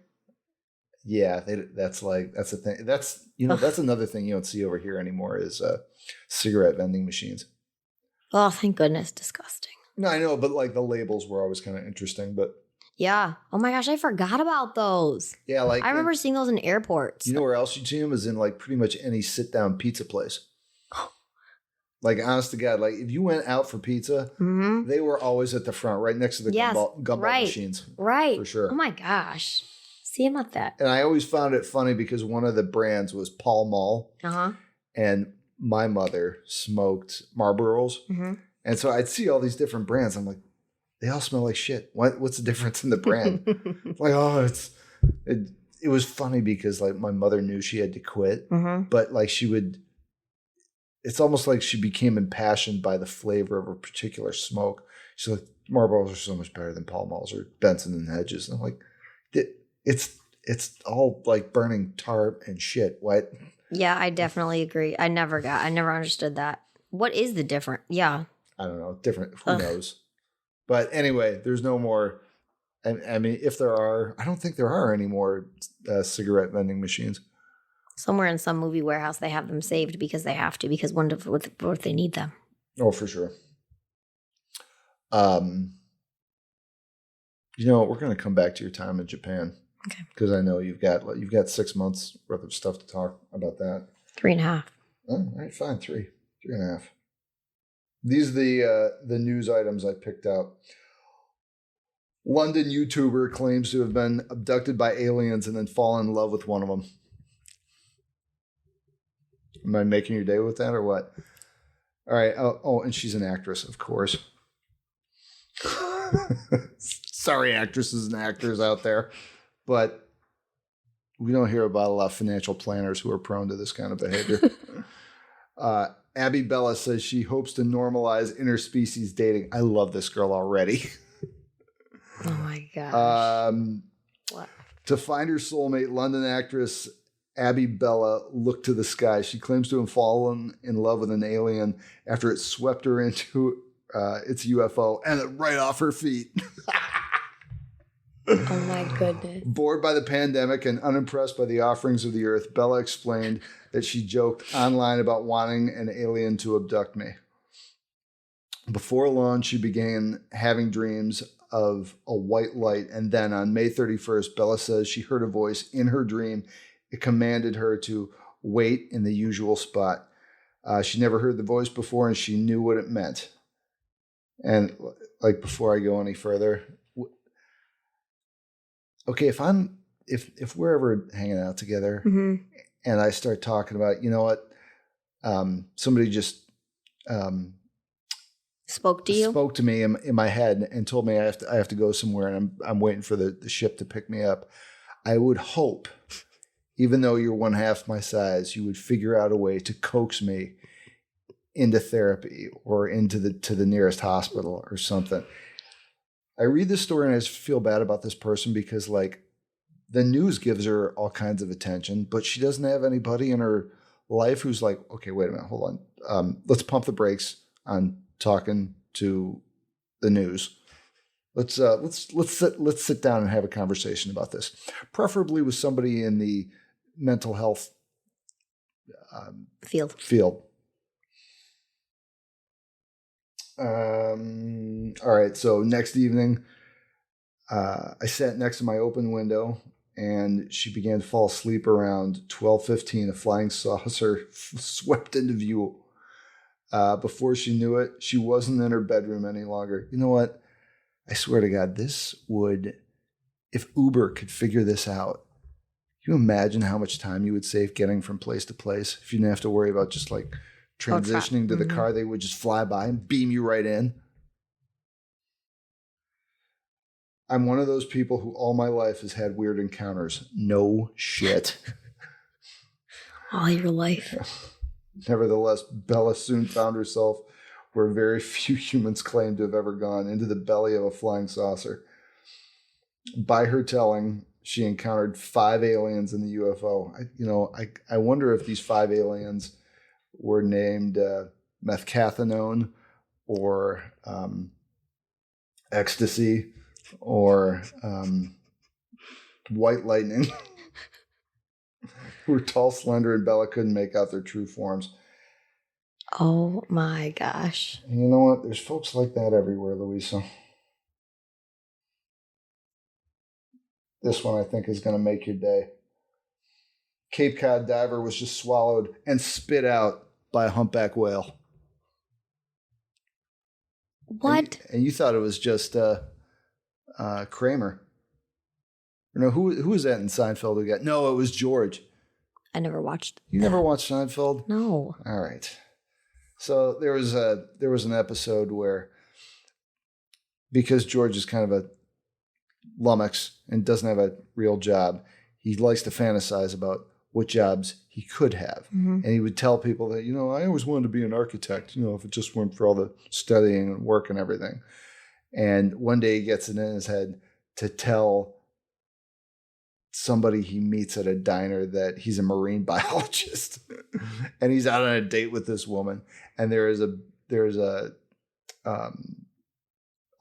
Yeah, that's the thing. That's that's another thing you don't see over here anymore is cigarette vending machines. Oh, thank goodness. Disgusting. No, I know, but like the labels were always kind of interesting. But Yeah. Oh my gosh, I forgot about those. yeah, like I remember seeing those in airports. you know where else you'd see them is in like pretty much any sit down pizza place. Like honest to God, like if you went out for pizza, they were always at the front, right next to the gumball machines. Right. For sure. Oh my gosh. See, I'm not that. And I always found it funny because one of the brands was Pall Mall. Uh-huh. And my mother smoked Marlboros. And so I'd see all these different brands. I'm like, they all smell like shit. What's the difference in the brand? Like, oh, it was funny because like my mother knew she had to quit, but like it's almost like she became impassioned by the flavor of a particular smoke. She's like, Marlboros are so much better than Pall Malls or Benson and Hedges. And I'm like, it's all like burning tar and shit. What? Yeah, I definitely agree. I never understood that. What is the difference? Yeah. I don't know. Different. Who knows? But anyway, there's no more. I mean, if there are, I don't think there are any more cigarette vending machines. Somewhere in some movie warehouse, they have them saved because they have to, because what if they need them? Oh, for sure. You know, we're going to come back to your time in Japan. Okay. Because I know you've got 6 months worth of stuff to talk about that. 3.5. Oh, all right, fine. 3.5. These are the news items I picked out. London YouTuber claims to have been abducted by aliens and then fallen in love with one of them. Am I making your day with that or what? All right. Oh, and she's an actress, of course. Sorry, actresses and actors out there. But we don't hear about a lot of financial planners who are prone to this kind of behavior. Abby Bella says she hopes to normalize interspecies dating. I love this girl already. Oh my gosh. What? To find her soulmate, London actress Abby Bella looked to the sky. She claims to have fallen in love with an alien after it swept her into its UFO and right off her feet. Oh my goodness. Bored by the pandemic and unimpressed by the offerings of the earth, Bella explained that she joked online about wanting an alien to abduct me. Before long, she began having dreams of a white light. And then on May 31st, Bella says she heard a voice in her dream. It commanded her to wait in the usual spot. She never heard the voice before and she knew what it meant. And like, before I go any further, okay, if we're ever hanging out together and I start talking about, you know what, somebody just spoke to me in my head and told me I have to go somewhere and I'm waiting for the ship to pick me up. I would hope, even though you're one half my size, you would figure out a way to coax me into therapy or into the nearest hospital or something. I read this story and I just feel bad about this person because like the news gives her all kinds of attention, but she doesn't have anybody in her life who's like, okay, wait a minute, hold on. Let's pump the brakes on talking to the news. Let's sit down and have a conversation about this, preferably with somebody in the mental health field. All right. So next evening, I sat next to my open window and she began to fall asleep around 12:15. A flying saucer swept into view. Before she knew it, she wasn't in her bedroom any longer. You know what? I swear to God, if Uber could figure this out, can you imagine how much time you would save getting from place to place if you didn't have to worry about just like transitioning to the car? They would just fly by and beam you right in. I'm one of those people who all my life has had weird encounters. No shit. All your life. Nevertheless, Bella soon found herself where very few humans claim to have ever gone, into the belly of a flying saucer. By her telling, she encountered 5 aliens in the UFO. I wonder if these 5 aliens were named methcathinone or ecstasy or white lightning. Who were tall, slender, and Bella couldn't make out their true forms. Oh my gosh. And you know what? There's folks like that everywhere, Louisa. This one I think is going to make your day. Cape Cod diver was just swallowed and spit out by a humpback whale. What? And you thought it was just Kramer. No, who was that in Seinfeld who got? No, it was George. I never watched. You never watched Seinfeld? No. All right. So there was an episode where, because George is kind of a lummox and doesn't have a real job, he likes to fantasize about what jobs he could have. Mm-hmm. And he would tell people that, I always wanted to be an architect, if it just weren't for all the studying and work and everything. And one day he gets it in his head to tell somebody he meets at a diner that he's a marine biologist. And he's out on a date with this woman. And there's a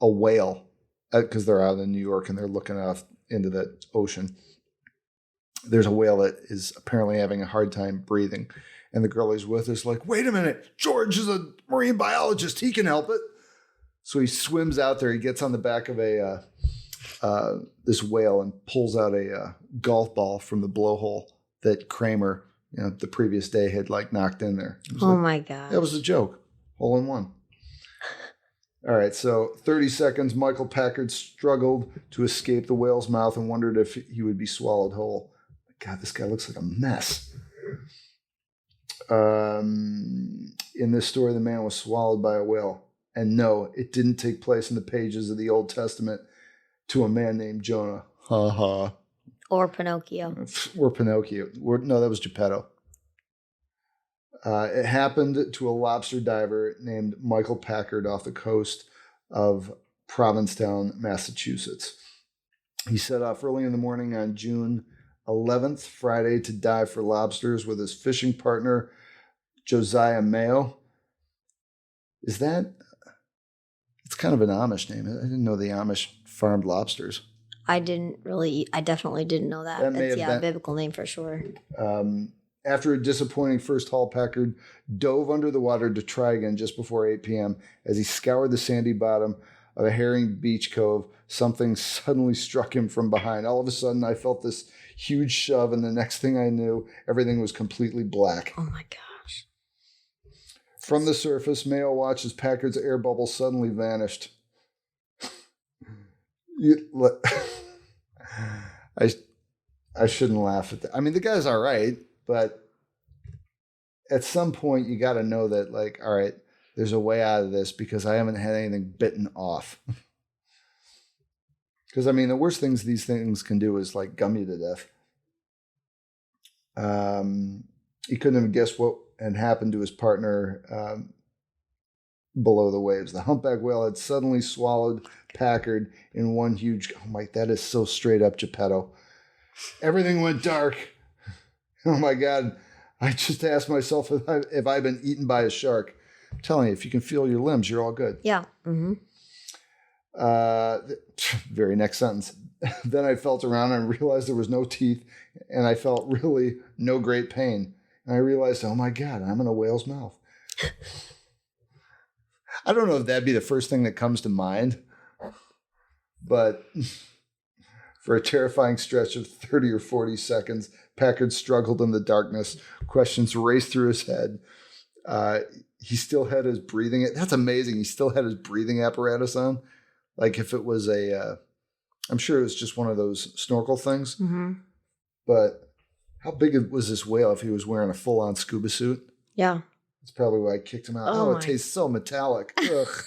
whale, because they're out in New York and they're looking off into the ocean. There's a whale that is apparently having a hard time breathing. And the girl he's with is like, wait a minute, George is a marine biologist. He can help it. So he swims out there. He gets on the back of this whale and pulls out a golf ball from the blowhole that Kramer, the previous day had knocked in there. Oh my God. That was a joke. Hole in one. All right, so 30 seconds, Michael Packard struggled to escape the whale's mouth and wondered if he would be swallowed whole. God, this guy looks like a mess. In this story, the man was swallowed by a whale. And no, it didn't take place in the pages of the Old Testament to a man named Jonah. Ha ha. Or Pinocchio. Or Pinocchio. No, that was Geppetto. It happened to a lobster diver named Michael Packard off the coast of Provincetown, Massachusetts. He set off early in the morning on June 11th, Friday, to dive for lobsters with his fishing partner, Josiah Mayo. It's kind of an Amish name. I didn't know the Amish farmed lobsters. I definitely didn't know that. It's a biblical name for sure. After a disappointing first haul, Packard dove under the water to try again just before 8 p.m. As he scoured the sandy bottom of a herring beach cove, something suddenly struck him from behind. All of a sudden, I felt this huge shove, and the next thing I knew, everything was completely black. Oh my gosh. From the surface, Mayo watched as Packard's air bubble suddenly vanished. I shouldn't laugh at that. I mean, the guy's all right, but at some point you got to know that, all right, there's a way out of this because I haven't had anything bitten off. Because, I mean, the worst things these things can do is gum you to death. He couldn't have guessed what had happened to his partner below the waves. The humpback whale had suddenly swallowed Packard in one huge... Oh, my, that is so straight up Geppetto. Everything went dark. Oh, my God. I just asked myself if I've been eaten by a shark. I'm telling you, if you can feel your limbs, you're all good. Yeah. Mm-hmm. Very next sentence. Then I felt around and realized there was no teeth, and I felt really no great pain. And I realized, oh, my God, I'm in a whale's mouth. I don't know if that'd be the first thing that comes to mind, but for a terrifying stretch of 30 or 40 seconds, Packard struggled in the darkness. Questions raced through his head. He still had his breathing. That's amazing. He still had his breathing apparatus on. If it was I'm sure it was just one of those snorkel things. Mm-hmm. But how big was this whale if he was wearing a full-on scuba suit? Yeah. That's probably why I kicked him out. Oh, it tastes so metallic. Ugh.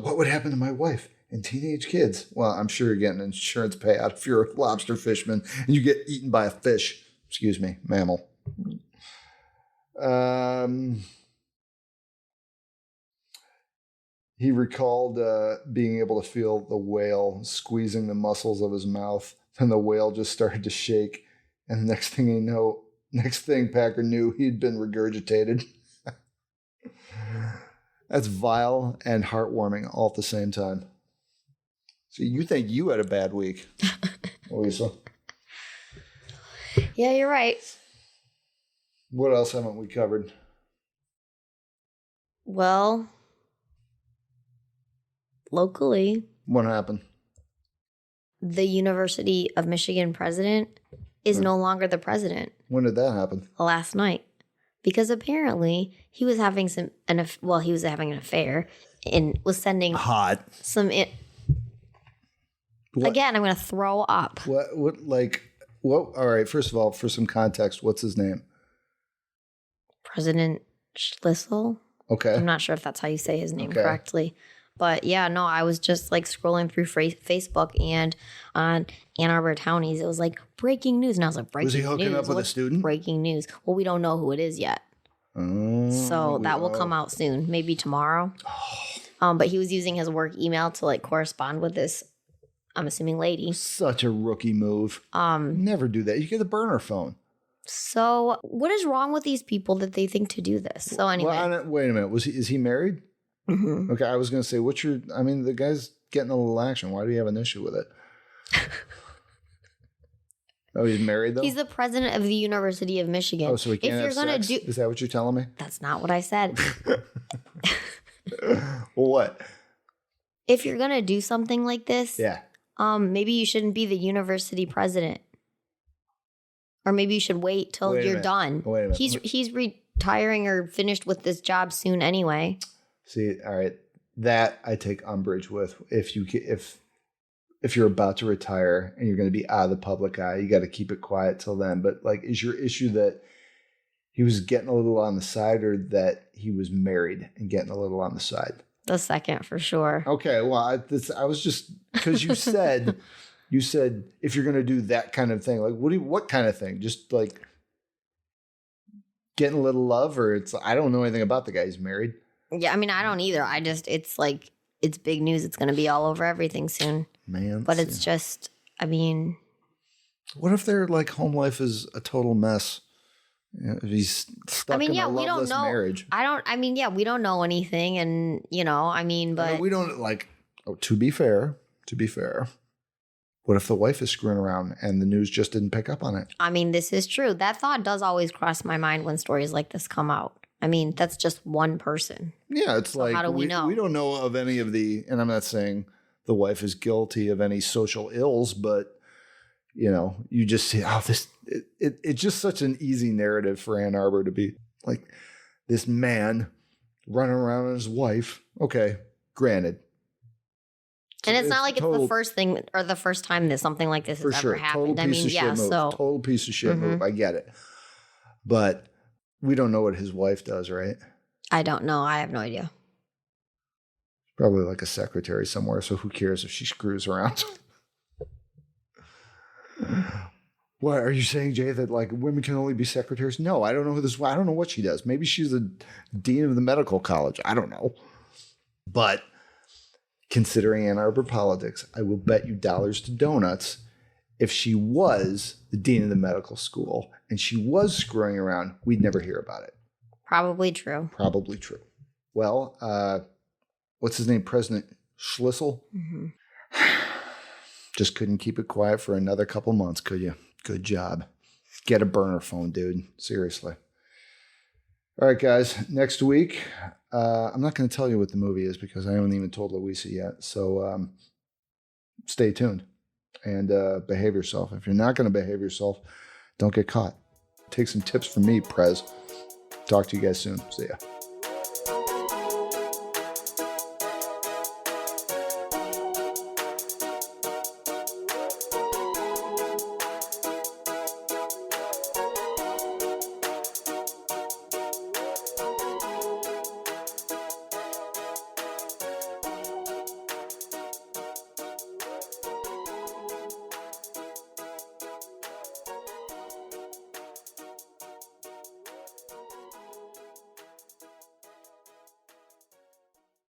What would happen to my wife and teenage kids? Well, I'm sure you're getting an insurance payout if you're a lobster fisherman and you get eaten by a fish. Excuse me, mammal. He recalled being able to feel the whale squeezing the muscles of his mouth. Then the whale just started to shake. And next thing Packard knew, he'd been regurgitated. That's vile and heartwarming all at the same time. So you think you had a bad week, Louisa? Yeah, you're right. What else haven't we covered? Well, locally, What happened? the University of Michigan president is no longer the president. When did that happen? Last night. Because apparently he was having he was having an affair and was sending Hot. Again, I'm going to throw up. All right, first of all, for some context, what's his name? President Schlissel. Okay. I'm not sure if that's how you say his name correctly. But yeah, no, I was just like scrolling through Facebook, and on Ann Arbor Townies, it was like breaking news. And I was like, breaking news? Was he hooking up with a student? Breaking news. Well, we don't know who it is yet. So that will come out soon, maybe tomorrow. But he was using his work email to like correspond with this, I'm assuming, lady. Such a rookie move. Never do that. You get a burner phone. So what is wrong with these people that they think to do this? So anyway. Well, wait a minute. Is he married? Mm-hmm. Okay, I was going to say, the guy's getting a little action. Why do you have an issue with it? Oh, he's married though? He's the president of the University of Michigan. Oh, so he can't have sex? Is that what you're telling me? That's not what I said. Well, what? If you're going to do something like this, yeah. Maybe you shouldn't be the university president. Or maybe you should wait till you're done. Wait a minute. He's retiring or finished with this job soon anyway. See, all right, that I take umbrage with. If you're about to retire and you're going to be out of the public eye, you got to keep it quiet till then. But like, is your issue that he was getting a little on the side, or that he was married and getting a little on the side? The second, for sure. Okay, well, I was just, because you said if you're going to do that kind of thing, like what kind of thing? Just like getting a little love, or I don't know anything about the guy. He's married. Yeah, I mean, I don't either. It's like, it's big news. It's going to be all over everything soon. Man. But it's just, I mean. What if their like home life is a total mess? If he's stuck in a loveless marriage. We don't know anything. And, but. We don't to be fair, what if the wife is screwing around and the news just didn't pick up on it? I mean, this is true. That thought does always cross my mind when stories like this come out. I mean, that's just one person. Yeah, it's so how do we know? We don't know of any of and I'm not saying the wife is guilty of any social ills, but you just see it's just such an easy narrative for Ann Arbor to be like this man running around with his wife. Okay, granted. And it's not like it's the first thing or the first time that something like this has ever happened. Total piece of shit move. I get it. But we don't know what his wife does, right? I don't know. I have no idea. Probably like a secretary somewhere. So who cares if she screws around? What are you saying, Jay? That like women can only be secretaries? No, I don't know I don't know what she does. Maybe she's the dean of the medical college. I don't know. But considering Ann Arbor politics, I will bet you dollars to donuts if she was the dean of the medical school and she was screwing around, we'd never hear about it. Probably true. Well, what's his name? President Schlissel? Mm-hmm. Just couldn't keep it quiet for another couple months, could you? Good job. Get a burner phone, dude. Seriously. All right, guys. Next week, I'm not going to tell you what the movie is because I haven't even told Louisa yet. So stay tuned and behave yourself. If you're not going to behave yourself, don't get caught. Take some tips from me, Prez. Talk to you guys soon. See ya.